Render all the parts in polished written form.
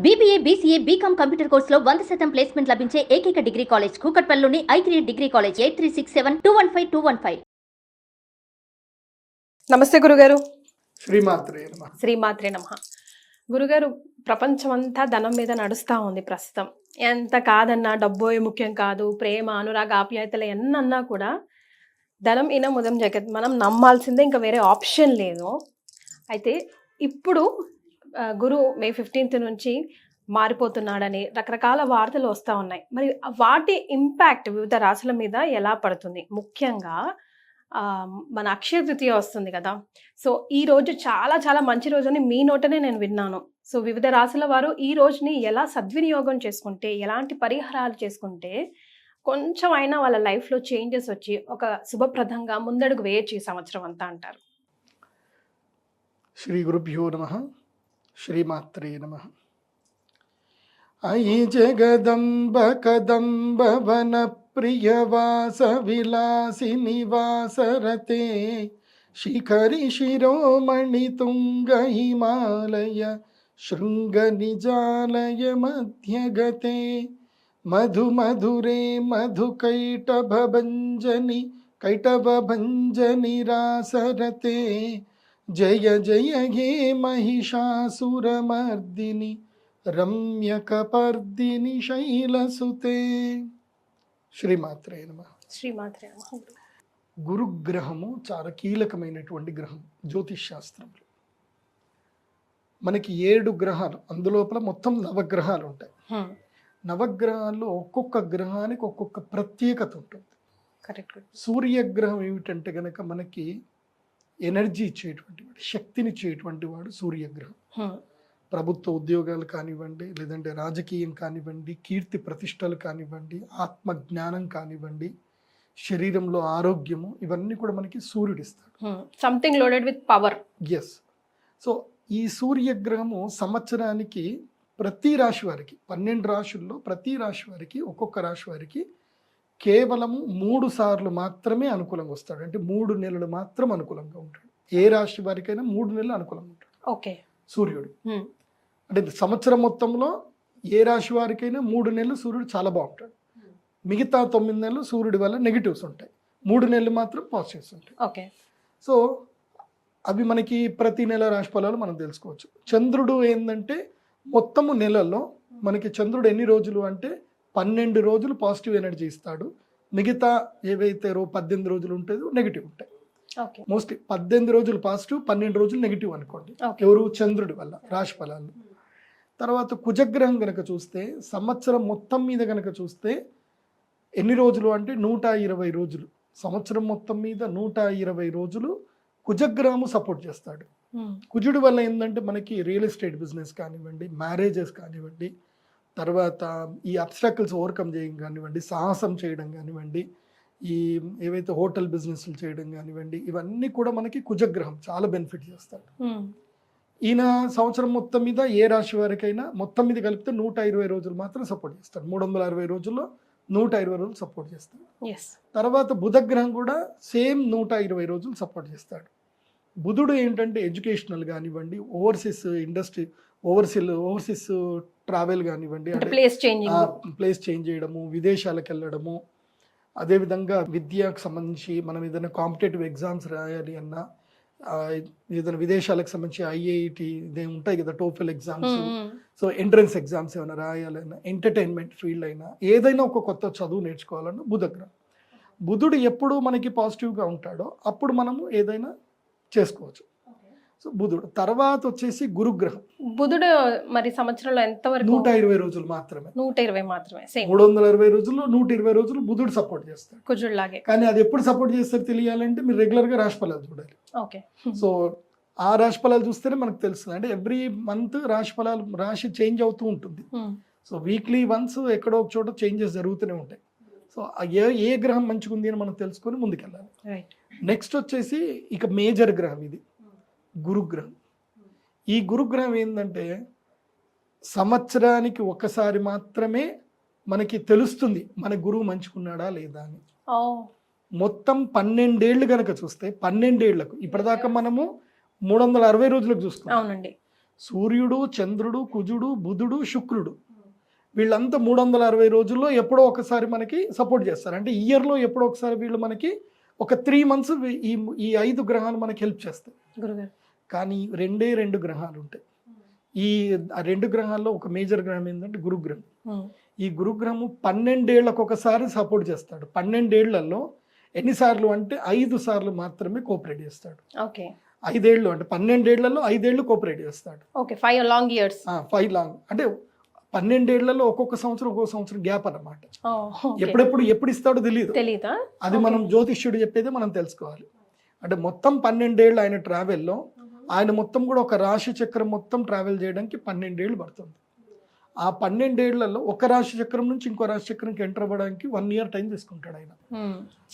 BBA, BCA, BCom computer కోర్సులో 100% placement లభించే ఏకైక డిగ్రీ కాలేజ్ కూకట్పల్లిలోని I3 డిగ్రీ కాలేజ్ 8367215215. నమస్తే గురుగారు. శ్రీమాత్రే నమః. గురుగారు, ప్రపంచమంతా ధనం మీద నడుస్తూ ఉంది ప్రస్తుతం. ఎంత కాదన్నా డబ్బోయే ముఖ్యం కాదు, ప్రేమ అనురాగ ఆప్యాయతలు ఎన్నన్నా కూడా ధనం ఇనం ఉదం జగత్, మనం నమ్మాల్సిందే, ఇంకా వేరే ఆప్షన్ లేదు. అయితే ఇప్పుడు గురు మే 15th నుంచి మారిపోతున్నాడని రకరకాల వార్తలు వస్తూ ఉన్నాయి. మరి వాటి ఇంపాక్ట్ వివిధ రాశుల మీద ఎలా పడుతుంది? ముఖ్యంగా మన అక్షయ తృతీయ వస్తుంది కదా. సో ఈ రోజు చాలా చాలా మంచి రోజు అని మీ నోటనే నేను విన్నాను. సో వివిధ రాశుల వారు ఈ రోజుని ఎలా సద్వినియోగం చేసుకుంటే, ఎలాంటి పరిహారాలు చేసుకుంటే కొంచెం అయినా వాళ్ళ లైఫ్లో చేంజెస్ వచ్చి ఒక శుభప్రదంగా ముందడుగు వేయచ్చు ఈ సంవత్సరం అంతా అంటారు? శ్రీ గురుభ్యో నమః. శ్రీమాత్రే నమః. అయి జగదంబ కదంబ వన ప్రియవాస విలాసి నివాసరతే శిఖరి శిరోమణి తుంగ హిమాలయ శృంగ నిజాలయ మధ్యగతే మధు మధురే మధు కైటభంజని రాసరతే జయ జయ హే మహిషాసురమర్దిని రమ్యకపర్దిని శైలసుతే. శ్రీమాత్రే నమః. శ్రీమాత్రే నమః. గురుగ్రహము చాలా కీలకమైనటువంటి గ్రహం జ్యోతిష్ శాస్త్రంలో. మనకి 7 గ్రహాలు, అందులోపల మొత్తం 9 గ్రహాలు ఉంటాయి. 9 ఒక్కొక్క గ్రహానికి ఒక్కొక్క ప్రత్యేకత ఉంటుంది. కరెక్ట్. సూర్యగ్రహం ఏమిటంటే గనక మనకి ఎనర్జీ ఇచ్చేటువంటి వాడు, శక్తిని ఇచ్చేటువంటి వాడు సూర్యగ్రహం. ప్రభుత్వ ఉద్యోగాలు కానివ్వండి, లేదంటే రాజకీయం కానివ్వండి, కీర్తి ప్రతిష్టలు కానివ్వండి, ఆత్మజ్ఞానం కానివ్వండి, శరీరంలో ఆరోగ్యము, ఇవన్నీ కూడా మనకి సూర్యుడిస్తాడు. Something loaded with power. Yes. So ఈ సూర్యగ్రహము సంవత్సరానికి ప్రతి రాశి వారికి, 12 రాశుల్లో ప్రతి రాశి వారికి, ఒక్కొక్క రాశి వారికి కేవలము 3 సార్లు మాత్రమే అనుకూలంగా వస్తాడు. అంటే 3 నెలలు మాత్రం అనుకూలంగా ఉంటాడు. ఏ రాశి వారికైనా 3 నెలలు అనుకూలంగా ఉంటాడు. ఓకే. సూర్యుడు అంటే సంవత్సరం మొత్తంలో ఏ రాశి వారికైనా 3 నెలలు సూర్యుడు చాలా బాగుంటాడు. మిగతా 9 నెలలు సూర్యుడి వల్ల నెగిటివ్స్ ఉంటాయి, 3 నెలలు మాత్రం పాజిటివ్స్ ఉంటాయి. ఓకే. సో అవి మనకి ప్రతి నెల రాశి ఫలాలు మనం తెలుసుకోవచ్చు. చంద్రుడు ఏంటంటే మొత్తము నెలలో మనకి చంద్రుడు ఎన్ని రోజులు అంటే 12 రోజులు పాజిటివ్ ఎనర్జీ ఇస్తాడు. మిగతా ఏవైతే 18 రోజులు ఉంటుందో నెగిటివ్ ఉంటాయి. మోస్ట్లీ 18 రోజులు పాజిటివ్, 12 రోజులు నెగిటివ్ అనుకోండి. ఎవరు? చంద్రుడి వల్ల రాశి ఫలాలు. తర్వాత కుజగ్రహం కనుక చూస్తే సంవత్సరం మొత్తం మీద కనుక చూస్తే ఎన్ని రోజులు అంటే 120 రోజులు. సంవత్సరం మొత్తం మీద 120 రోజులు కుజగ్రహము సపోర్ట్ చేస్తాడు. కుజుడి వల్ల ఏంటంటే మనకి రియల్ ఎస్టేట్ బిజినెస్ కానివ్వండి, మ్యారేజెస్ కానివ్వండి, తర్వాత ఈ అబ్స్ట్రాకిల్స్ ఓవర్కమ్ చేయడం కానివ్వండి, సాహసం చేయడం కానివ్వండి, ఈ ఏవైతే హోటల్ బిజినెస్లు చేయడం కానివ్వండి, ఇవన్నీ కూడా మనకి కుజగ్రహం చాలా బెనిఫిట్ చేస్తాడు. ఈయన సంవత్సరం మొత్తం మీద ఏ రాశి వారికైనా మొత్తం మీద కలిపితే 120 రోజులు మాత్రం సపోర్ట్ చేస్తాడు. 360 రోజుల్లో 120 రోజులు సపోర్ట్ చేస్తాడు. తర్వాత బుధగ్రహం కూడా సేమ్ 120 రోజులు సపోర్ట్ చేస్తాడు. బుధుడు ఏంటంటే ఎడ్యుకేషనల్ కానివ్వండి, ఓవర్సీస్ ఇండస్ట్రీ, ఓవర్సీస్ ట్రావెల్ కానివ్వండి, ప్లేస్ చేంజ్ చేయడము, విదేశాలకు వెళ్ళడము, అదేవిధంగా విద్యకు సంబంధించి మనం ఏదైనా కాంపిటేటివ్ ఎగ్జామ్స్ రాయాలి అన్నా, ఏదైనా విదేశాలకు సంబంధించి IIT ఇదే ఉంటాయి కదా, TOEFL exams, so entrance exams ఏమైనా రాయాలన్నా, ఎంటర్టైన్మెంట్ ఫీల్డ్ అయినా, ఏదైనా ఒక కొత్త చదువు నేర్చుకోవాలన్నా బుధగ్రహం. బుధుడు ఎప్పుడు మనకి పాజిటివ్గా ఉంటాడో అప్పుడు మనము ఏదైనా చేసుకోవచ్చు. సో బుధుడు తర్వాత వచ్చేసి గురుగ్రహం. బుధుడు మరి సంవత్సరంలో ఎంతవరకు? 120 రోజులు మాత్రమే. 120 మాత్రమే. 360 రోజుల్లో 120 రోజులు బుధుడు సపోర్ట్ చేస్తాడు, కుజుడులాగే. కానీ అది ఎప్పుడు సపోర్ట్ చేస్తారో తెలియాలంటే మీరు రెగ్యులర్గా రాశి ఫలాలు చూడాలి. ఓకే. సో ఆ రాశి ఫలాలు చూస్తేనే మనకు తెలుస్తుంది. అంటే ఎవ్రీ మంత్ రాశి చేంజ్ అవుతూ ఉంటుంది. సో వీక్లీ వన్స్ ఎక్కడో ఒక చోట చేంజెస్ జరుగుతూనే ఉంటాయి. సో ఏ గ్రహం మంచిగా ఉంది అని మనం తెలుసుకొని ముందుకెళ్ళాలి. నెక్స్ట్ వచ్చేసి ఇక మేజర్ గ్రహం ఇది గురుగ్రహం. ఈ గురుగ్రహం ఏంటంటే సంవత్సరానికి ఒకసారి మాత్రమే మనకి తెలుస్తుంది మన గురువు మంచుకున్నాడా లేదా అని. మొత్తం 12 ఏళ్ళు కనుక చూస్తే 12 ఏళ్లకు ఇప్పటిదాకా మనము 360 రోజులకు చూసుకున్నాం. అవునండి. సూర్యుడు, చంద్రుడు, కుజుడు, బుధుడు, శుక్రుడు వీళ్ళంతా 360 రోజుల్లో ఎప్పుడో ఒకసారి మనకి సపోర్ట్ చేస్తారు. అంటే ఇయర్లో ఎప్పుడో ఒకసారి వీళ్ళు మనకి ఒక 3 months ఈ 5 గ్రహాలు మనకి హెల్ప్ చేస్తాయి. గురుగారు. కానీ 2 గ్రహాలు ఉంటాయి. ఈ 2 గ్రహాల్లో ఒక మేజర్ గ్రహం ఏంటంటే గురుగ్రహం. ఈ గురుగ్రహము 12 ఏళ్లకు ఒకసారి సపోర్ట్ చేస్తాడు. 12 ఏళ్లలో ఎన్నిసార్లు అంటే 5 సార్లు మాత్రమే కోఆపరేట్ చేస్తాడు. ఓకే. 5 ఏళ్ళు అంటే 12 ఏళ్లలో 5 ఏళ్ళు కోఆపరేట్ చేస్తాడు. Okay, 5 long years. 5 లాంగ్ అంటే 12 ఏళ్లలో ఒక్కొక్క సంవత్సరం గ్యాప్ అన్నమాట. ఓకే. ఎప్పుడు ఇస్తాడో తెలియదు. తెలీదా? అది మనం జ్యోతిష్యుడు చెప్పేదే మనం తెలుసుకోవాలి. అంటే మొత్తం 12 ఏళ్ళు ఆయన ట్రావెల్లో ఆయన మొత్తం కూడా ఒక రాశి చక్రం మొత్తం ట్రావెల్ చేయడానికి 12 ఏళ్ళు పడుతుంది. ఆ 12 ఏళ్లలో ఒక రాశి చక్రం నుంచి ఇంకో రాశి చక్రంకి ఎంటర్ అవ్వడానికి 1 year టైం తీసుకుంటాడు ఆయన.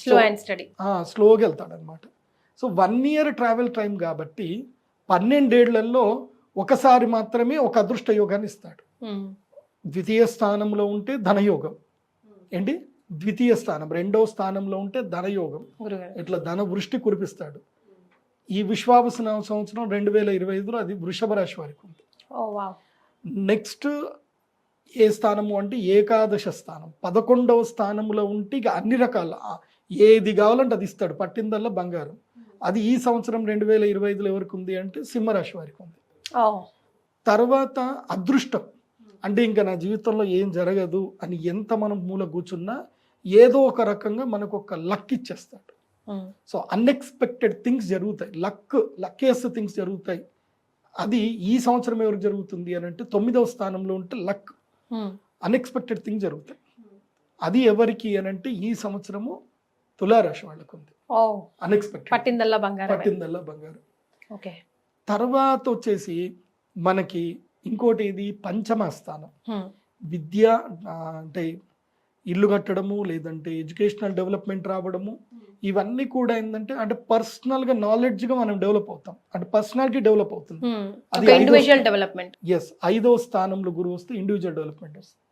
Slow and study. స్లోగా వెళ్తాడు అనమాట. సో 1 year ట్రావెల్ టైం కాబట్టి 12 ఏళ్లలో ఒకసారి మాత్రమే ఒక అదృష్ట యోగాన్ని ఇస్తాడు. ద్వితీయ స్థానంలో ఉంటే ధనయోగం. ఏంటి? ద్వితీయ స్థానం, 2వ స్థానంలో ఉంటే ధనయోగం. ఇట్లా ధన వృష్టి కురిపిస్తాడు. ఈ విశ్వావసన సంవత్సరం 2025లో అది వృషభ రాశి వారికి ఉంది. నెక్స్ట్ ఏ స్థానము అంటే ఏకాదశ స్థానం, 11వ స్థానంలో ఉంటే ఇక అన్ని రకాల ఏది కావాలంటే అది ఇస్తాడు, పట్టిందల్లా బంగారం. అది ఈ సంవత్సరం 2025లో ఎవరికి ఉంది అంటే సింహరాశి వారికి ఉంది. తర్వాత అదృష్టం అంటే ఇంకా నా జీవితంలో ఏం జరగదు అని ఎంత మనం మూల కూర్చున్నా ఏదో ఒక రకంగా మనకు ఒక లక్ ఇచ్చేస్తాడు. సో అన్ఎక్స్పెక్టెడ్ థింగ్స్ జరుగుతాయి, లక్కియస్ట్ థింగ్స్ జరుగుతాయి. అది ఈ సంవత్సరం ఎవరికి జరుగుతుంది అని అంటే 9వ స్థానంలో ఉంటే లక్, అన్ఎక్స్పెక్టెడ్ థింగ్స్ జరుగుతాయి. అది ఎవరికి అని అంటే ఈ సంవత్సరము తులారాశి వాళ్ళకు ఉంది. అన్ఎక్స్పెక్టెడ్, పట్టిందల్లా బంగారం. ఓకే. తర్వాత వచ్చేసి మనకి ఇంకోటి ఇది పంచమ స్థానం, విద్య అంటే ఇల్లు కట్టడము లేదంటే ఎడ్యుకేషనల్ డెవలప్మెంట్ రావడము, ఇవన్నీ కూడా ఏంటంటే అంటే పర్సనల్గా నాలెడ్జ్గా మనం డెవలప్ అవుతాం, అంటే పర్సనాలిటీ డెవలప్ అవుతుంది. Individual development. 5వ స్థానంలో గురువు వస్తే ఇండివిజువల్ డెవలప్మెంట్ వస్తుంది.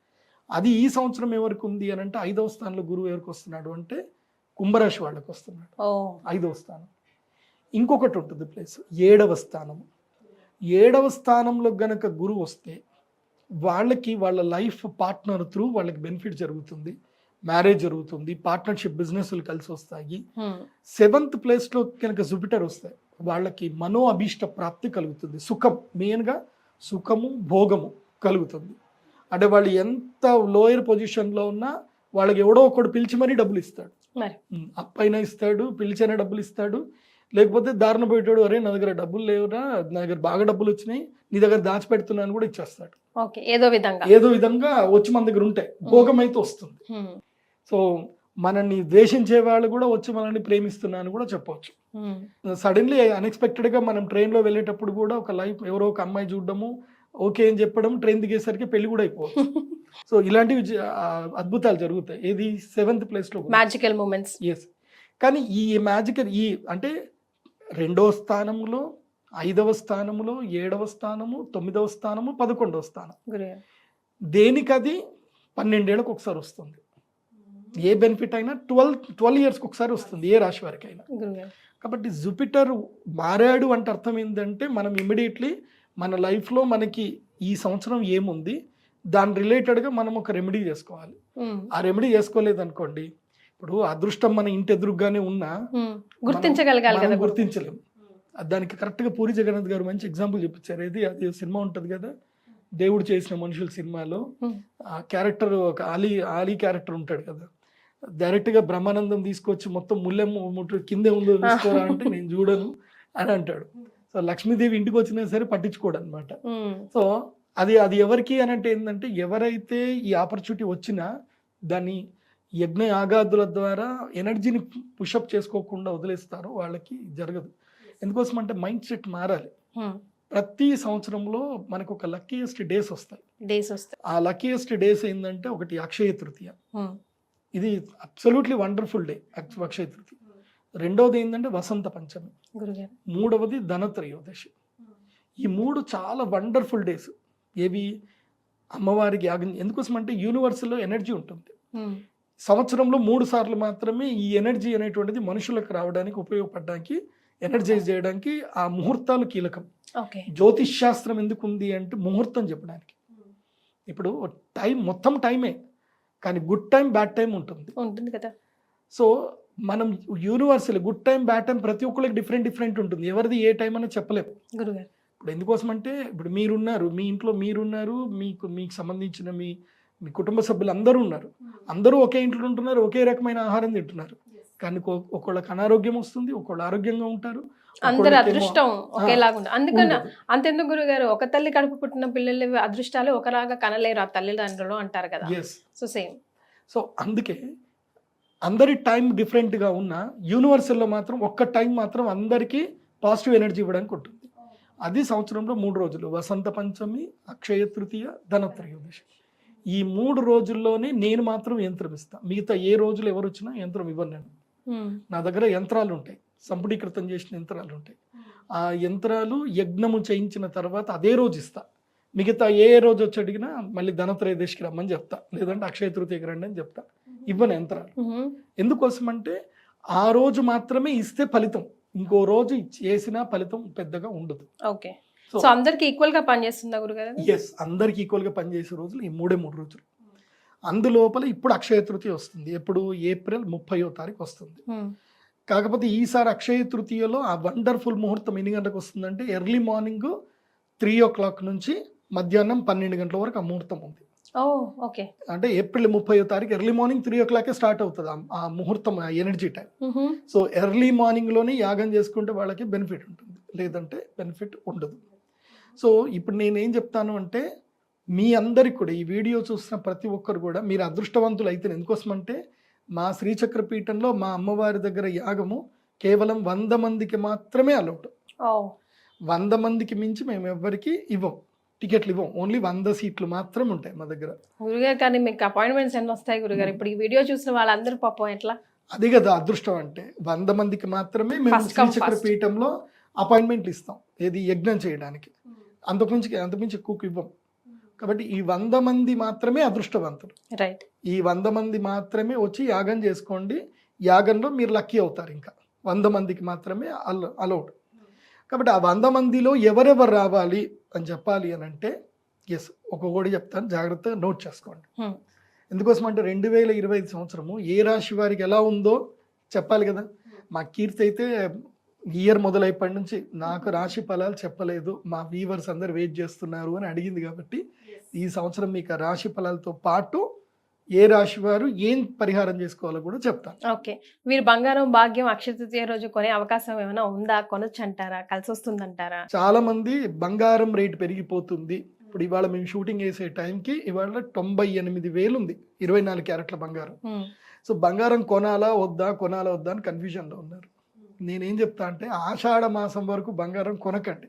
అది ఈ సంవత్సరం ఎవరికి ఉంది అని అంటే 5వ స్థానంలో గురువు ఎవరికి వస్తున్నాడు అంటే కుంభరాశి వాళ్ళకి వస్తున్నాడు, 5వ స్థానం. ఇంకొకటి ఉంటుంది ప్లేస్ 7వ స్థానం. 7వ స్థానంలో గనక గురువు వస్తే వాళ్ళకి వాళ్ళ లైఫ్ పార్ట్నర్ త్రూ వాళ్ళకి బెనిఫిట్ జరుగుతుంది, మ్యారేజ్ జరుగుతుంది, పార్ట్నర్షిప్ బిజినెస్లు కలిసి వస్తాయి. 7th ప్లేస్లో కనుక జూపిటర్ వస్తాయి వాళ్ళకి మనో అభీష్ట ప్రాప్తి కలుగుతుంది, సుఖం, మెయిన్గా సుఖము భోగము కలుగుతుంది. అంటే వాళ్ళు ఎంత లోయర్ పొజిషన్లో ఉన్నా వాళ్ళకి ఎవడో ఒకడు పిలిచి మరీ డబ్బులు ఇస్తాడు, అప్పైనా ఇస్తాడు, పిలిచైనా డబ్బులు ఇస్తాడు. లేకపోతే దారిన పోయేటాడు, అరే నా దగ్గర డబ్బులు లేవురా, నా దగ్గర బాగా డబ్బులు వచ్చినాయి, నీ దగ్గర దాచిపెడుతున్నాను కూడా ఇచ్చేస్తాడు. ఏదో విధంగా వచ్చి మన దగ్గర ఉంటాయి, భోగం అయితే వస్తుంది. సో మనల్ని ద్వేషించే వాళ్ళు కూడా వచ్చి మనల్ని ప్రేమిస్తున్నాను కూడా చెప్పవచ్చు. సడన్లీ అన్ఎక్స్పెక్టెడ్గా మనం ట్రైన్లో వెళ్ళేటప్పుడు కూడా ఒక లైఫ్ ఎవరో ఒక అమ్మాయి చూడడము, ఓకే అని చెప్పడం, ట్రైన్ దిగేసరికి పెళ్లి కూడా అయిపోవచ్చు. సో ఇలాంటివి అద్భుతాలు జరుగుతాయి. ఏది 7th ప్లేస్లో మ్యాజికల్ మూమెంట్స్. ఎస్. కానీ ఈ మ్యాజికల్ అంటే 2వ స్థానంలో, 5వ స్థానంలో, 7వ స్థానము, 9వ స్థానము, 11వ స్థానం, దేనికి అది 12 ఏళ్ళకి ఒకసారి వస్తుంది. ఏ బెనిఫిట్ అయినా 12 yearsకి ఒకసారి వస్తుంది ఏ రాశి వారికి అయినా. కాబట్టి జూపిటర్ మారాడు అంటే అర్థం ఏంటంటే మనం ఇమ్మీడియట్లీ మన లైఫ్లో మనకి ఈ సంవత్సరం ఏముంది దాని రిలేటెడ్గా మనం ఒక రెమెడీ చేసుకోవాలి. ఆ రెమెడీ చేసుకోలేదు అనుకోండి, ఇప్పుడు అదృష్టం మన ఇంటి ఎదురుగానే ఉన్నా గుర్తించలేము. దానికి కరెక్ట్గా పూరి జగన్నాథ్ గారు మంచి ఎగ్జాంపుల్ చూపించారు. అది సినిమా ఉంటుంది కదా, దేవుడు చేసిన మనుషుల సినిమాలో ఆ క్యారెక్టర్ ఒక ఆలీ క్యారెక్టర్ ఉంటాడు కదా, డైరెక్ట్గా బ్రహ్మానందం తీసుకొచ్చి మొత్తం ముల్లెమ్మ కిందే ఉందో చూసుకోరా అంటే నేను చూడను అని అంటాడు. సో లక్ష్మీదేవి ఇంటికి వచ్చినా సరే పట్టించుకోడు అనమాట. సో అది ఎవరికి అని అంటే ఏంటంటే ఎవరైతే ఈ ఆపర్చునిటీ వచ్చినా దాన్ని యజ్ఞ యాగాదుల ద్వారా ఎనర్జీని పుషప్ చేసుకోకుండా వదిలేస్తారో వాళ్ళకి జరగదు. ఎందుకోసం అంటే మైండ్ సెట్ మారాలి. ప్రతి సంవత్సరంలో మనకు ఒక లక్కీయెస్ట్ డేస్ వస్తాయి. ఆ లక్కీయెస్ట్ డేస్ ఏంటంటే ఒకటి అక్షయ తృతీయ, ఇది absolutely wonderful day Akshaya Tritiya. 2వది ఏంటంటే వసంత పంచమి, 3వది ధనత్రయోదశి. ఈ 3 చాలా వండర్ఫుల్ డేస్. ఏవి? అమ్మవారికి యాగం. ఎందుకోసం అంటే యూనివర్స్లో ఎనర్జీ ఉంటుంది. సంవత్సరంలో 3 సార్లు మాత్రమే ఈ ఎనర్జీ అనేటువంటిది మనుషులకు రావడానికి ఉపయోగపడడానికి ఎనర్జైజ్ చేయడానికి ఆ ముహూర్తాలు కీలకం. ఓకే. జ్యోతిష్ శాస్త్రం ఎందుకు ఉంది అంటే ముహూర్తం చెప్పడానికి. ఇప్పుడు టైం మొత్తం టైమే, కానీ గుడ్ టైం బ్యాడ్ టైం ఉంటుంది. ఉంటుంది కదా. సో మనం universal good time bad time ప్రతి ఒక్కరికి డిఫరెంట్ ఉంటుంది. ఎవరిది ఏ టైం అని చెప్పలేము. గురుగారు ఇప్పుడు ఎందుకోసం అంటే ఇప్పుడు మీరున్నారు, మీ ఇంట్లో మీరున్నారు, మీకు సంబంధించిన మీ కుటుంబ సభ్యులు అందరూ ఉన్నారు. అందరూ ఒకే ఇంట్లో ఉంటున్నారు, ఒకే రకమైన ఆహారం తింటున్నారు. కానీ ఒకళ్ళకి అనారోగ్యం వస్తుంది, ఒకళ్ళు ఆరోగ్యంగా ఉంటారు. అందరి అదృష్టం ఒకేలాగా ఉంటుంది. అందుకని అంతెందుకు గురుగారు, ఒక తల్లి కడుపు పుట్టిన పిల్లల అదృష్టాలు ఒకలాగా కనలేరు ఆ తల్లిదండ్రులు అంటారు కదా. So same. సో అందుకే అందరి టైం డిఫరెంట్గా ఉన్న యూనివర్సల్లో మాత్రం ఒక్క టైం మాత్రం అందరికీ పాజిటివ్ ఎనర్జీ ఇవ్వడానికి ఉంటుంది. అది సంవత్సరంలో 3 రోజులు, వసంత పంచమి, అక్షయ తృతీయ, ధనత్రయోదశి. ఈ 3 రోజుల్లోనే నేను మాత్రం యంత్రం ఇస్తాను. మిగతా ఏ రోజులు ఎవరు వచ్చినా యంత్రం ఇవ్వను నేను. నా దగ్గర యంత్రాలు ఉంటాయి, సంపుటీకృతం చేసిన యంత్రాలు ఉంటాయి. ఆ యంత్రాలు యజ్ఞము చేయించిన తర్వాత అదే రోజు ఇస్తా. మిగతా ఏ రోజు వచ్చి అడిగినా మళ్ళీ ధనత్రయోదశికి రమ్మని చెప్తా, లేదంటే అక్షయ తృతీయకి రండి అని చెప్తా. ఇవ్వను యంత్రాలు. ఎందుకోసం అంటే ఆ రోజు మాత్రమే ఇస్తే ఫలితం, ఇంకో రోజు చేసినా ఫలితం పెద్దగా ఉండదు. ఓకే. సో అందరికి ఈక్వల్ గా పనిచేస్తుందా గురుగారు? ఎస్, అందరికి ఈక్వల్ గా పనిచేసే రోజులు ఈ 3 రోజులు. అందులోపల ఇప్పుడు అక్షయ తృతీయ వస్తుంది. ఎప్పుడు? ఏప్రిల్ 30వ తారీఖు వస్తుంది. కాకపోతే ఈసారి అక్షయ తృతీయలో ఆ వండర్ఫుల్ ముహూర్తం ఎన్ని గంటలకు వస్తుందంటే ఎర్లీ మార్నింగ్ 3 o'clock నుంచి మధ్యాహ్నం 12 గంటల వరకు ఆ ముహూర్తం ఉంది. ఓకే. అంటే ఏప్రిల్ 30వ తారీఖు ఎర్లీ మార్నింగ్ 3 o'clock స్టార్ట్ అవుతుంది ఆ ముహూర్తం, ఆ energy time. So early morning లోనే యాగం చేసుకుంటే వాళ్ళకి బెనిఫిట్ ఉంటుంది, లేదంటే బెనిఫిట్ ఉండదు. సో ఇప్పుడు నేనేం చెప్తాను అంటే మీ అందరికి కూడా ఈ వీడియో చూస్తున్న ప్రతి ఒక్కరు కూడా మీరు అదృష్టవంతులు అయితే, ఎందుకోసం అంటే మా శ్రీచక్ర పీఠంలో మా అమ్మవారి దగ్గర యాగము కేవలం 100 మందికి మాత్రమే అలౌడ్. 100 మందికి మించి మేము ఎవ్వరికి ఇవ్వం, టికెట్లు ఇవ్వం. ఓన్లీ 100 సీట్లు మాత్రం ఉంటాయి మా దగ్గర. గురుగారు కానీ మీకు అపాయింట్మెంట్స్ ఎన్ని వస్తాయి గురుగారు? ఇప్పుడు ఈ వీడియో చూసిన వాళ్ళందరూ పాపం ఎట్లా? అది కదా అదృష్టం అంటే, 100 మందికి మాత్రమే మేము శ్రీచక్ర పీఠంలో అపాయింట్మెంట్లు ఇస్తాం, ఏది యజ్ఞం చేయడానికి. అంతకుమించి ఎక్కువకి ఇవ్వం. కాబట్టి ఈ 100 మంది మాత్రమే అదృష్టవంతులు. రైట్. ఈ 100 మంది మాత్రమే వచ్చి యాగం చేసుకోండి. యాగంలో మీరు లక్కీ అవుతారు. ఇంకా 100 మందికి మాత్రమే అలౌడ్. కాబట్టి ఆ 100 మందిలో ఎవరెవరు రావాలి అని చెప్పాలి అని అంటే ఎస్, ఒక్కొక్కటి చెప్తాను, జాగ్రత్తగా నోట్ చేసుకోండి. ఎందుకోసం అంటే 2025 సంవత్సరము ఏ రాశి వారికి ఎలా ఉందో చెప్పాలి కదా. మా కీర్తి అయితే ఇయర్ మొదలైప్పటి నుంచి నాకు రాశి ఫలాలు చెప్పలేదు, మా వీవర్స్ అందరు వెయిట్ చేస్తున్నారు అని అడిగింది. కాబట్టి ఈ సంవత్సరం మీకు రాశి ఫలాలతో పాటు ఏ రాశి వారు ఏం పరిహారం చేసుకోవాలో కూడా చెప్తాను. ఓకే. మీరు బంగారం భాగ్యం అక్షయ తృతీయ రోజు కొనే అవకాశం ఏమైనా ఉందా? కొనొచ్చు అంటారా? కలిసి వస్తుంది అంటారా? చాలా మంది బంగారం రేట్ పెరిగిపోతుంది. ఇప్పుడు ఇవాళ మేము షూటింగ్ వేసే టైంకి ఇవాళ 98,000 ఉంది 24 క్యారెట్ల బంగారం. సో బంగారం కొనాలా వద్దా అని కన్ఫ్యూజన్లో ఉన్నారు. నేనేం చెప్తా అంటే ఆషాఢ మాసం వరకు బంగారం కొనకండి,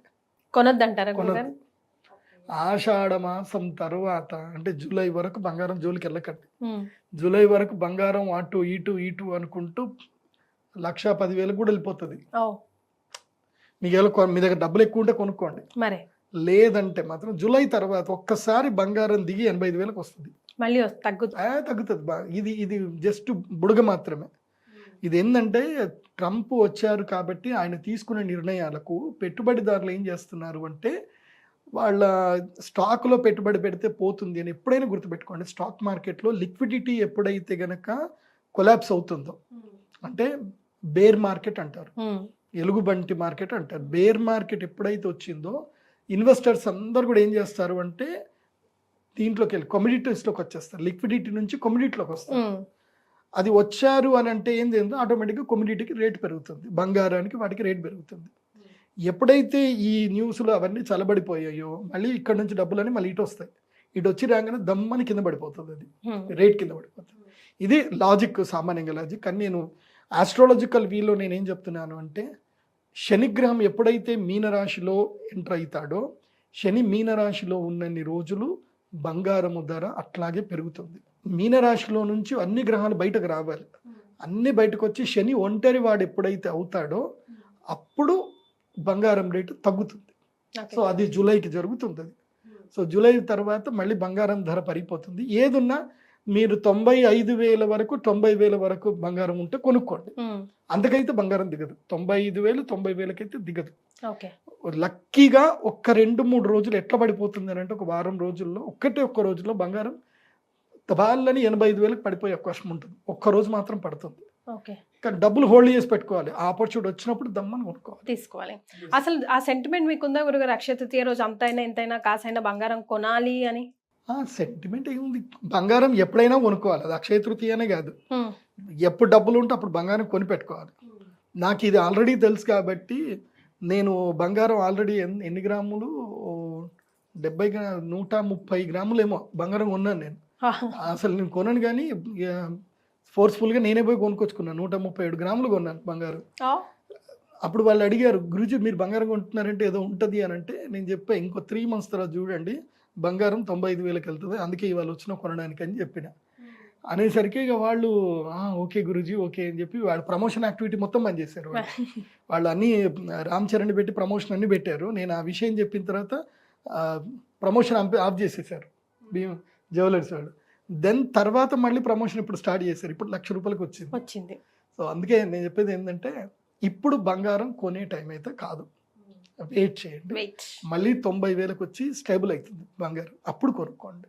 కొనొద్దంటారా? కొనద్దు. ఆషాఢ మాసం తర్వాత అంటే జూలై వరకు బంగారం జోలికి వెళ్ళకండి. జూలై వరకు బంగారం అటు ఇటు అనుకుంటూ 1,10,000 కూడా వెళ్ళిపోతుంది. మీ దగ్గర డబ్బులు ఎక్కువ ఉంటే కొనుక్కోండి, మరి లేదంటే మాత్రం జూలై తర్వాత ఒక్కసారి బంగారం దిగి 85,000 వస్తుంది, మళ్ళీ తగ్గుతుంది. ఇది జస్ట్ బుడగ మాత్రమే. ఇది ఏంటంటే ట్రంప్ వచ్చారు కాబట్టి ఆయన తీసుకునే నిర్ణయాలకు పెట్టుబడిదారులు ఏం చేస్తున్నారు అంటే వాళ్ళ స్టాక్లో పెట్టుబడి పెడితే పోతుంది అని ఎప్పుడైనా గుర్తుపెట్టుకోండి. స్టాక్ మార్కెట్లో లిక్విడిటీ ఎప్పుడైతే గనక కొలాప్స్ అవుతుందో, అంటే బేర్ మార్కెట్ అంటారు, ఎలుగుబంటి మార్కెట్ అంటారు. బేర్ మార్కెట్ ఎప్పుడైతే వచ్చిందో ఇన్వెస్టర్స్ అందరు కూడా ఏం చేస్తారు అంటే దీంట్లోకి వెళ్ళి కమోడిటీస్లోకి వచ్చేస్తారు, లిక్విడిటీ నుంచి కమోడిటీలోకి వస్తారు. అది వచ్చారు అని అంటే ఏంది ఆటోమేటిక్గా కమోడిటీకి రేట్ పెరుగుతుంది, బంగారానికి వాటికి రేట్ పెరుగుతుంది. ఎప్పుడైతే ఈ న్యూస్లో అవన్నీ చల్లబడిపోయాయో మళ్ళీ ఇక్కడ నుంచి డబ్బులని మళ్ళీ ఇటు వస్తాయి, ఇటు వచ్చి రాగానే దమ్మని కింద పడిపోతుంది, అది రేట్ కింద పడిపోతుంది. ఇది లాజిక్, సామాన్యంగా లాజిక్. కానీ నేను ఆస్ట్రాలజికల్ వీలో నేనేం చెప్తున్నాను అంటే శనిగ్రహం ఎప్పుడైతే మీనరాశిలో ఎంటర్ అవుతాడో శని మీనరాశిలో ఉన్నన్ని రోజులు బంగారము ధర అట్లాగే పెరుగుతుంది. మీనరాశిలో నుంచి అన్ని గ్రహాలు బయటకు రావాలి, అన్ని బయటకు వచ్చి శని ఒంటరి వాడు ఎప్పుడైతే అవుతాడో అప్పుడు బంగారం రేటు తగ్గుతుంది. సో అది జూలైకి జరుగుతుంది. సో జూలై తర్వాత మళ్ళీ బంగారం ధర పడిపోతుంది. ఏదున్నా మీరు 95,000 వరకు 90,000 వరకు బంగారం ఉంటే కొనుక్కోండి. అంతకైతే బంగారం దిగదు. 95,000 90,000 అయితే దిగదు. ఓకే. లక్కీగా ఒక్క 2-3 రోజులు ఎట్లా పడిపోతుంది అని అంటే ఒక వారం రోజుల్లో ఒక్క రోజులో బంగారం తబాలని 85,000 పడిపోయే అవకాశం ఉంటుంది. ఒక్క రోజు మాత్రం పడుతుంది. ఓకే. కానీ డబ్బులు హోల్డ్ చేసి పెట్టుకోవాలి. ఆ ఆపర్చునిటీ వచ్చినప్పుడు దమ్మని కొనుక్కోవాలి. తీసుకోవాలి. అసలు ఆ సెంటిమెంట్ మీకుందా గురుగారు? అక్షయ తృతీయ రోజు అంతైనా ఎంతైనా కాసైనా బంగారం కొనాలి అని సెంటిమెంట్ ఏముంది, బంగారం ఎప్పుడైనా కొనుక్కోవాలి. అది అక్షయ తృతీయనే కాదు, ఎప్పుడు డబ్బులు ఉంటే అప్పుడు బంగారం కొని పెట్టుకోవాలి. నాకు ఇది ఆల్రెడీ తెలుసు కాబట్టి నేను బంగారం ఆల్రెడీ ఎన్ని గ్రాములు 130 గ్రాములు ఏమో బంగారం కొన్నాను నేను. అసలు నేను కొనను కానీ ఫోర్స్ఫుల్గా నేనే పోయి కొనుక్కొచ్చుకున్నాను. 137 గ్రాములు కొన్నాను బంగారం. అప్పుడు వాళ్ళు అడిగారు, గురుజీ మీరు బంగారం కొంటున్నారంటే ఏదో ఉంటుంది అని అంటే నేను చెప్పా, ఇంకో 3 months తర్వాత చూడండి బంగారం 95,000 వెళ్తుంది, అందుకే ఇవాళ వచ్చిన కొనడానికి అని చెప్పిన. అనేసరికి ఇక వాళ్ళు ఓకే గురుజీ ఓకే అని చెప్పి వాళ్ళు ప్రమోషన్ యాక్టివిటీ మొత్తం బంద్ చేశారు. వాళ్ళు అన్నీ రామ్ చరణ్ పెట్టి ప్రమోషన్ అన్నీ పెట్టారు. నేను ఆ విషయం చెప్పిన తర్వాత ప్రమోషన్ ఆఫ్ చేసేసారు జ్యువెలర్స్ వాళ్ళు. దెన్ తర్వాత మళ్ళీ ప్రమోషన్ ఇప్పుడు స్టార్ట్ చేశారు. ఇప్పుడు ₹1,00,000 వచ్చింది. సో అందుకే నేను చెప్పేది ఏంటంటే ఇప్పుడు బంగారం కొనే టైం అయితే కాదు, వెయిట్ చేయండి. మళ్ళీ 90,000 వచ్చి స్టేబుల్ అవుతుంది బంగారం, అప్పుడు కొనుక్కోండి.